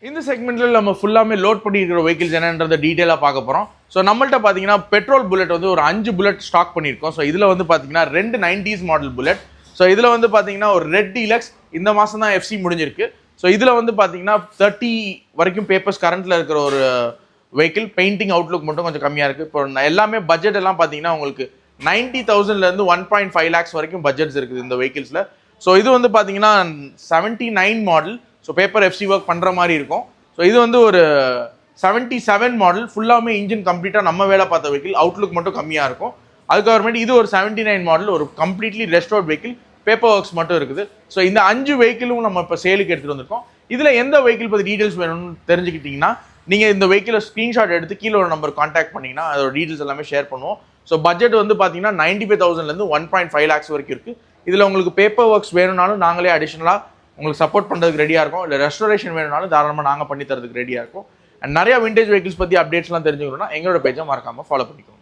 இந்த செக்மெண்ட்ல நம்ம ஃபுல்லாமே லோட் பண்ணியிருக்கிற வெஹிக்கிள்ஸ் என்னன்றத டீட்டெயிலாக பார்க்க போகிறோம். ஸோ நம்மள்ட்ட பார்த்தீங்கன்னா பெட்ரோல் புல்லட் வந்து ஒரு 5 புல்லட் ஸ்டாக் பண்ணியிருக்கோம். ஸோ இதில் வந்து பார்த்தீங்கன்னா 2 90s மாடல் புல்லட். ஸோ இதில் வந்து பார்த்தீங்கன்னா ஒரு ரெட் டீலக்ஸ் இந்த மாதம் தான் எஃப்சி முடிஞ்சிருக்கு. ஸோ இதில் வந்து பார்த்தீங்கன்னா 30 வரைக்கும் பேப்பர்ஸ் கரண்ட்டில் இருக்கிற ஒரு வெஹிக்கிள். பெயிண்டிங் அவுட்லுக் மட்டும் கொஞ்சம் கம்மியாக இருக்குது. இப்போ எல்லாமே பட்ஜெட் எல்லாம் பார்த்தீங்கன்னா உங்களுக்கு 90,000லேருந்து 1.5 lakhs வரைக்கும் பட்ஜெட்ஸ் இருக்குது இந்த வெஹிக்கிள்ஸில். ஸோ இது வந்து பார்த்தீங்கன்னா 79 model. So paper FC work பண்ணுற மாதிரி இருக்கும். ஸோ இது வந்து ஒரு 77 மாடல். ஃபுல்லாமே இன்ஜின் கம்ப்ளீட்டாக நம்ம வேலை பார்த்த வெஹிக்கிள். அவுட்லுக் மட்டும் கம்மியாக இருக்கும். அதுக்கப்புறமேட்டு இது ஒரு 79 மாடல், ஒரு completely restored vehicle. Paper works மட்டும் இருக்குது. ஸோ இந்த 5 வெஹிக்கிளும் நம்ம இப்போ சேலுக்கு எடுத்துகிட்டு வந்திருக்கோம். இதில் எந்த வெஹிக்கிள் பற்றி டீட்டெயில்ஸ் வேணும்னு தெரிஞ்சுக்கிட்டிங்கன்னா நீங்கள் இந்த வெஹிக்கிளை ஸ்க்ரீன்ஷாட் எடுத்து கீழே ஒரு நம்பர் கான்டாக்ட் பண்ணிங்கன்னா அதோட டீட்டெயில்ஸ் எல்லாமே ஷேர் பண்ணுவோம். ஸோ பட்ஜெட் வந்து பார்த்தீங்கன்னா 95,000லேருந்து 1.5 lakhs வரைக்கும் இருக்குது. இதில் உங்களுக்கு பேப்பர் ஒர்க்ஸ் வேணும்னாலும் நாங்களே அடிஷனலாக உங்களுக்கு சப்போர்ட் பண்ணுறதுக்கு ரெடியாக இருக்கும். இல்லை ரெஸ்டோரேஷன் வேணும்னாலும் தாராளமாக நாங்கள் பண்ணி தரதுக்கு ரெடியாக இருக்கும். அண்ட் நிறைய விண்டேஜ் வெஹிக்கிள்ஸ் பற்றி அப்டேட்ஸ்லாம் தெரிஞ்சுக்கணும்னா எங்களோட பேஜை மறக்காமல் ஃபாலோ பண்ணிக்கோங்க.